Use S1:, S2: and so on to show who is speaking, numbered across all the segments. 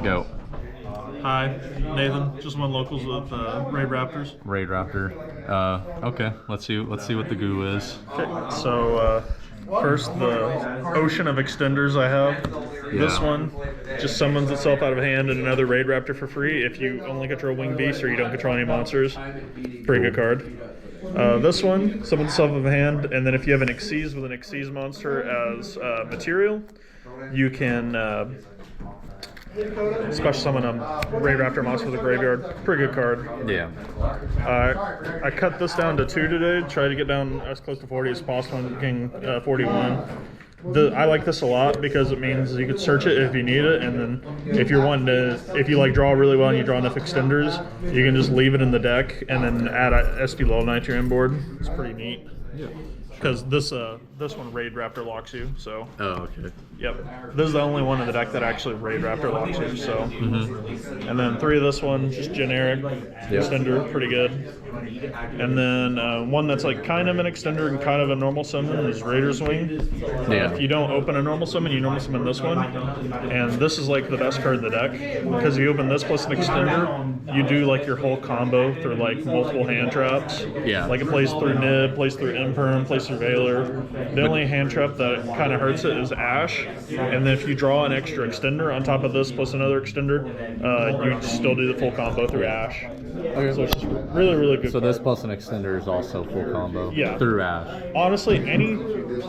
S1: Go.
S2: Hi, Nathan. Just one locals with Raidraptors.
S1: Raidraptor. Okay. Let's see what the goo is.
S2: Okay, so first the ocean of extenders I have.
S1: Yeah.
S2: This one just summons itself out of hand and another Raidraptor for free if you only control winged beasts or you don't control any monsters. Pretty good card. This one summons itself out of hand, and then if you have an Xyz with an Xyz monster as material, you can special summon a Raidraptor monster with a graveyard. Pretty good card.
S1: Yeah.
S2: I cut this down to 2 today. Try to get down as close to 40 as possible and getting 41. I like this a lot because it means you could search it if you need it, and then if you're wanting to, if you like draw really well and you draw enough extenders, you can just leave it in the deck and then add a SP Lull Knight to your inboard. It's pretty neat.
S1: Yeah.
S2: Because this one Raidraptor locks you, so.
S1: Oh, okay.
S2: Yep. This is the only one in the deck that actually Raidraptor locks you, so. And then 3 of this one, just generic extender, pretty good. And then one that's like kind of an extender and kind of a normal summon is Raider's Wing.
S1: Yeah.
S2: If you don't open a normal summon, you normal summon this one. And this is like the best card in the deck, because you open this plus an extender, you do like your whole combo through like multiple hand traps.
S1: Yeah.
S2: Like it plays through Nib, plays through Imperm, plays through Veiler. The only hand trap that kind of hurts it is Ash. And then if you draw an extra extender on top of this plus another extender, you still do the full combo through Ash.
S1: Okay.
S2: So it's just really, really good.
S1: So this plus an extender is also full combo.
S2: Yeah.
S1: Through Ash.
S2: Honestly,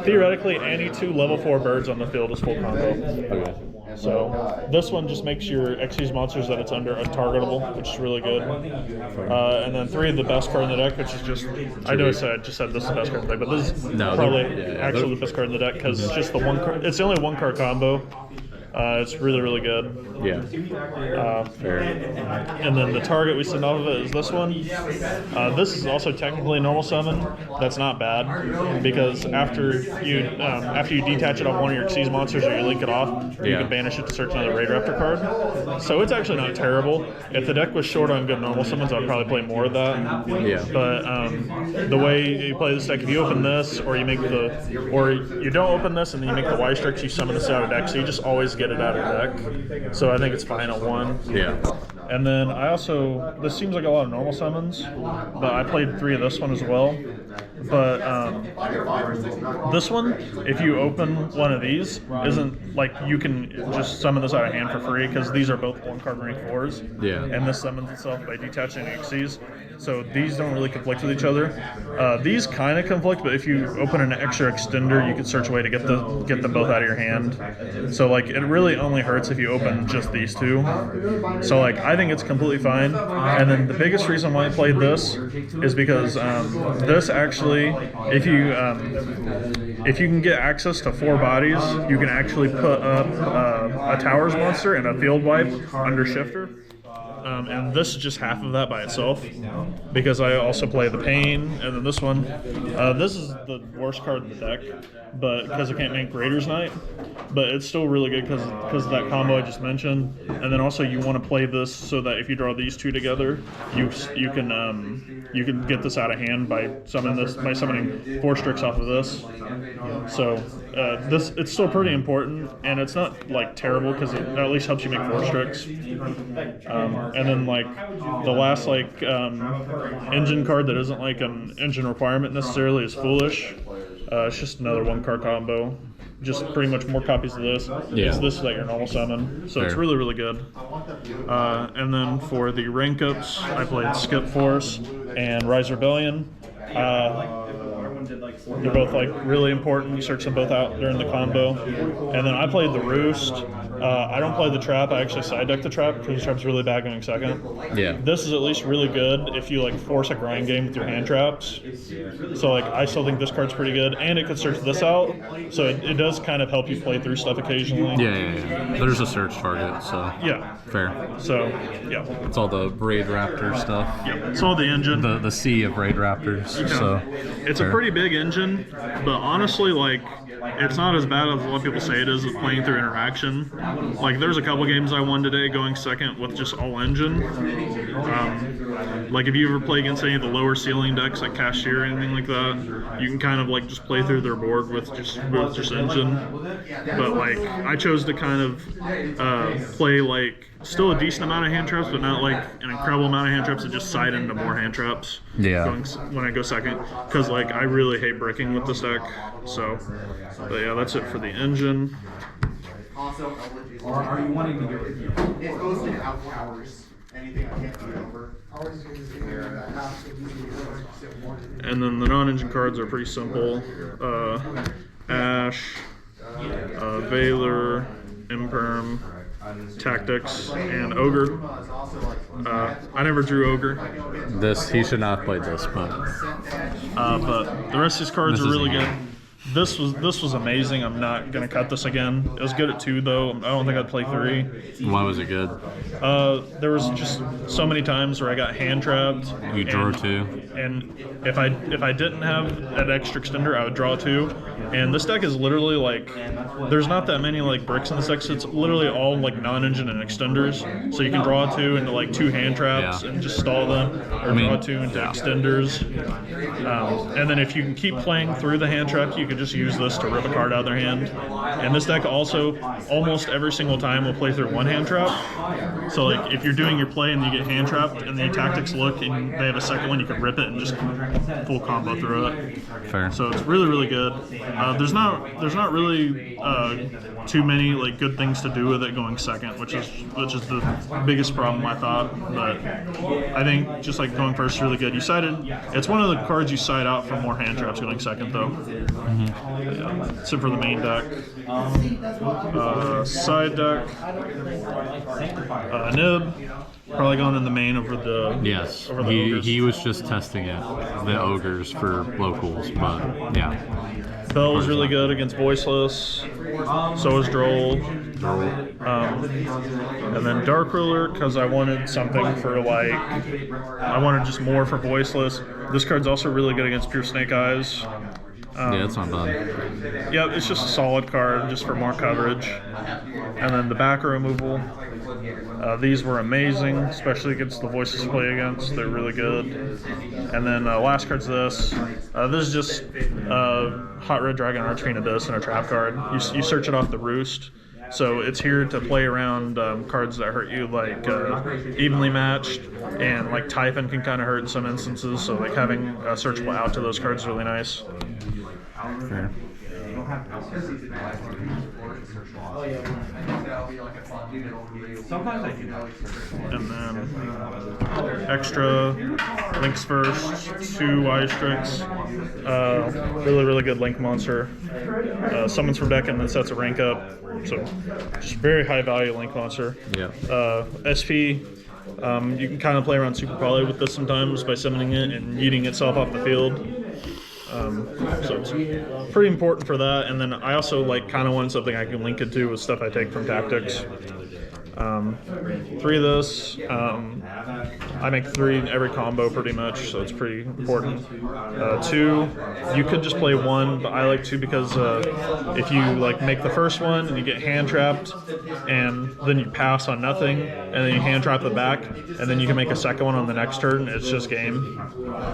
S2: theoretically, any 2 level 4 birds on the field is full combo.
S1: Okay.
S2: So this one just makes your Xyz monsters that it's under untargetable, which is really good. And then 3 of the best card in the deck, which is just, I know I just said this is the best card in the deck, but this is probably actually the best card in the deck because it's just the one card. It's the only 1 card combo. It's really, really good.
S1: Yeah. Fair.
S2: And then the target we send off of it is this one. This is also technically a normal summon. That's not bad because after you detach it off one of your Xyz monsters or you link it off, you can banish it to search another Raidraptor card. So it's actually not terrible. If the deck was short on good normal summons, I'd probably play more of that.
S1: Yeah.
S2: But the way you play this deck, if you open this or you don't open this and then you make the Y-Strikes, you summon this out of deck. So you just always get it out of deck, so I think it's fine at 1.
S1: Yeah.
S2: And then I also, this seems like a lot of normal summons, but I played 3 of this one as well. But this one, if you open one of these, isn't like you can just summon this out of hand for free because these are both 1 card Marine 4s.
S1: Yeah.
S2: And this summons itself by detaching Xyz. So these don't really conflict with each other. These kind of conflict, but if you open an extra extender, you can search a way to get them both out of your hand. So like it really only hurts if you open just these 2. So like I think it's completely fine. And then the biggest reason why I played this is because this actually, if you can get access to 4 bodies, you can actually put up a Towers monster and a Field Wipe under Shifter. And this is just half of that by itself because I also play the Pain, and then this one. This is the worst card in the deck, but because I can't make Raiders Knight, but it's still really good because of that combo I just mentioned. And then also you want to play this so that if you draw these 2 together, you can get this out of hand by summoning 4 Strix off of this. So it's still pretty important, and it's not like terrible because it at least helps you make 4 Strix. And then like the last engine card that isn't like an engine requirement necessarily is Foolish. It's just another 1 card combo. Just pretty much more copies of this.
S1: Yeah.
S2: This is like your normal summon. So it's really, really good. And then for the rank ups, I played Skip Force and Rise Rebellion. They're both like really important. You search them both out during the combo. And then I played the Roost. I don't play the Trap. I actually side deck the Trap because the Trap's really bad going second.
S1: Yeah.
S2: This is at least really good if you like force a grind game with your hand traps. So like I still think this card's pretty good, and it could search this out. So it does kind of help you play through stuff occasionally.
S1: Yeah. There's a search target, so
S2: yeah.
S1: Fair.
S2: So yeah.
S1: It's all the Raidraptor stuff.
S2: Yeah. It's all the engine.
S1: The sea of Raidraptors.
S2: Yeah.
S1: So
S2: it's a pretty big engine, but honestly, like it's not as bad as a lot of people say it is with playing through interaction. Like there's a couple games I won today going second with just all engine. Like if you ever play against any of the lower ceiling decks like Cashier or anything like that, you can kind of like just play through their board with just engine. But like I chose to kind of play like Still a decent amount of hand traps, but not like an incredible amount of hand traps. It just side into more hand traps.
S1: Yeah.
S2: When I go second, because like I really hate bricking with this deck. So, but yeah, that's it for the engine.
S3: Or are you wanting to go? It goes to hours. Anything I can't do over.
S2: And then the non-engine cards are pretty simple. Ash, Valor, Imperm, Tactics, and Ogre. I never drew Ogre.
S1: He should not have played this, but
S2: the rest of these cards are really good. This was amazing. I'm not gonna cut this again. It was good at 2 though. I don't think I'd play 3.
S1: why was it good?
S2: There was just so many times where I got hand trapped.
S1: You drew 2.
S2: And if I didn't have that extra extender, I would draw 2. And this deck is literally like, there's not that many like bricks in this deck. So it's literally all like non-engine and extenders. So you can draw 2 into like 2 hand traps and just stall them, or draw 2 into extenders. And then if you can keep playing through the hand trap, you can just use this to rip a card out of their hand. And this deck also, almost every single time, will play through 1 hand trap. So like if you're doing your play and you get hand trapped and the tactics look and they have a second one, you can rip it and just full combo through it.
S1: Fair.
S2: So it's really, really good. There's not really too many like good things to do with it going second, which is the biggest problem I thought. But I think just like going first is really good. It's one of the cards you side out for more hand traps going second though. Yeah, except for the main deck. Side deck. Nib. Probably going in the main over the ogres.
S1: He was just testing it, the ogres for locals, but yeah.
S2: Bell was really good against Voiceless. So was Droll. And then Dark Ruler, because I wanted something for like, I wanted just more for Voiceless. This card's also really good against Pure Snake Eyes.
S1: Yeah, it's not bad.
S2: Yeah, it's just a solid card just for more coverage. And then the backer removal. These were amazing, especially against the voices you play against. They're really good. And then last card's this. This is just Hot Red Dragon Archfiend Abyss and a trap card. You search it off the Roost. So it's here to play around cards that hurt you, like evenly matched, and like Typhon can kind of hurt in some instances. So like having searchable out to those cards is really nice.
S1: Fair.
S2: And then extra links first, 2 Eye Strix. Really, really good link monster. Summons from deck and then sets a rank up. So just very high value link monster.
S1: Yeah.
S2: SP. You can kind of play around Super Poly with this sometimes by summoning it and yeeting itself off the field. So it's pretty important for that. And then I also like kind of want something I can link it to with stuff I take from Tactics. 3 of this. I make 3 in every combo pretty much, so it's pretty important. 2, you could just play 1, but I like 2 because if you like make the first one and you get hand trapped, and then you pass on nothing, and then you hand trap the back, and then you can make a second one on the next turn. It's just game.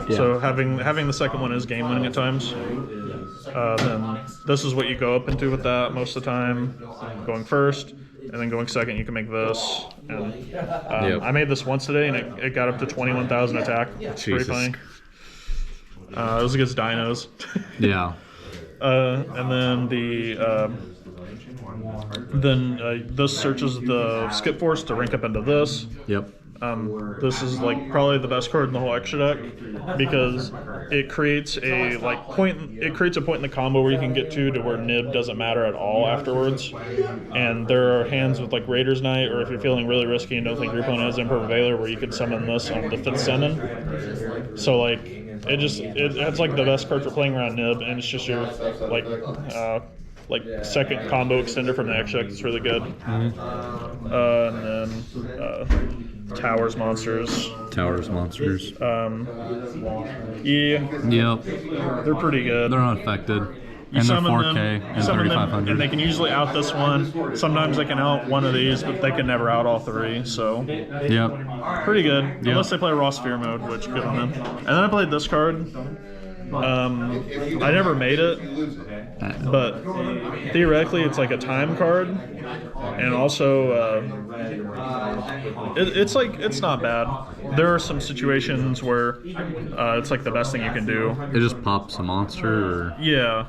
S2: Yeah. So having the second one is game winning at times. Then this is what you go up into with that most of the time. Going first. And then going second, you can make this. And I made this once today, and it got up to 21,000 attack. It's pretty funny. It was against dinos.
S1: Yeah.
S2: And then this searches the Skip Force to rank up into this.
S1: Yep.
S2: This is like probably the best card in the whole extra deck because it creates a point in the combo where you can get to where Nib doesn't matter at all afterwards. And there are hands with like Raider's Knight, or if you're feeling really risky and don't think your opponent has Emperor Valor, where you can summon this on the 5th summon. So like it's like the best card for playing around Nib, and it's just your like second combo extender from the extra deck. It's really good. And then Towers monsters. Yeah.
S1: Yep.
S2: They're pretty good.
S1: They're unaffected.
S2: You
S1: And they're
S2: summon
S1: 4K
S2: them,
S1: and
S2: summon them,
S1: 3,500.
S2: and they can usually out this one. Sometimes they can out one of these, but they can never out all 3. So,
S1: Yep.
S2: pretty good. Unless they play Raw Sphere mode, which good on them. And then I played this card. I never made it, but theoretically it's like a time card, and also It's not bad. There are some situations where it's like the best thing you can do.
S1: It just pops a monster, or
S2: Yeah.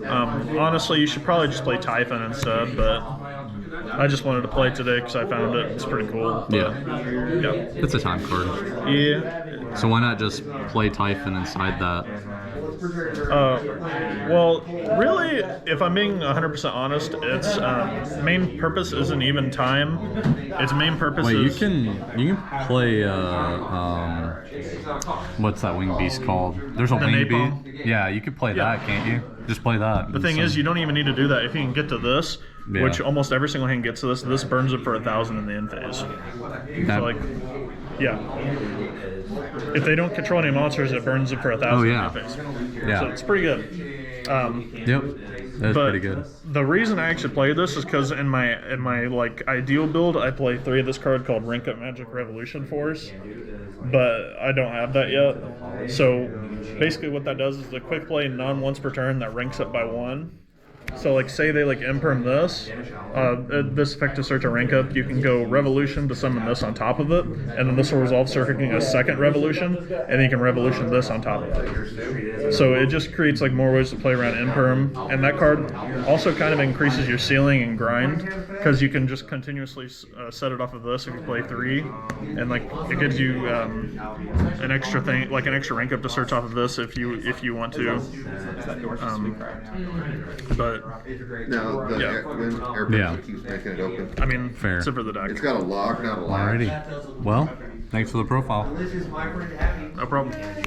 S2: Honestly, you should probably just play Typhon instead, but I just wanted to play it today because I found it. It's pretty cool. But,
S1: yeah, it's a time card.
S2: Yeah.
S1: So why not just play Typhon inside that?
S2: Well, really, if I'm being 100% honest, its main purpose isn't even time. Its main purpose
S1: Wait,
S2: is...
S1: you can play what's that wing beast called? There's a
S2: The
S1: wing
S2: napalm?
S1: beast. Yeah, you could play
S2: Yeah.
S1: that, can't you? Just play that.
S2: The thing is, you don't even need to do that. If you can get to this,
S1: Yeah.
S2: which almost every single hand gets to this burns it for 1,000 in the end phase.
S1: That-
S2: So, like, yeah. If they don't control any monsters, it burns it for 1,000
S1: Oh,
S2: in
S1: yeah.
S2: the end phase.
S1: Yeah.
S2: So it's pretty good.
S1: Yep, that's
S2: But
S1: pretty good.
S2: the reason I actually play this is because in my like ideal build, I play 3 of this card called Rank Up Magic Revolution Force, but I don't have that yet. So basically, what that does is the quick play non-once per turn that ranks up by 1. So like say they like imperm this, this effect to search a rank up, you can go revolution to summon this on top of it, and then this will resolve circuiting a second revolution, and then you can revolution this on top of it. So it just creates like more ways to play around imperm, and that card also kind of increases your ceiling and grind, because you can just continuously set it off of this if you play 3, and like it gives you an extra thing, like an extra rank up to search off of this if you want to. But
S3: No, the airport
S1: Yeah.
S3: keeps making it open.
S2: I mean,
S1: Fair.
S2: except for the deck.
S3: It's got a lock, not a latch.
S1: Alrighty. Well, thanks for the profile.
S2: No problem.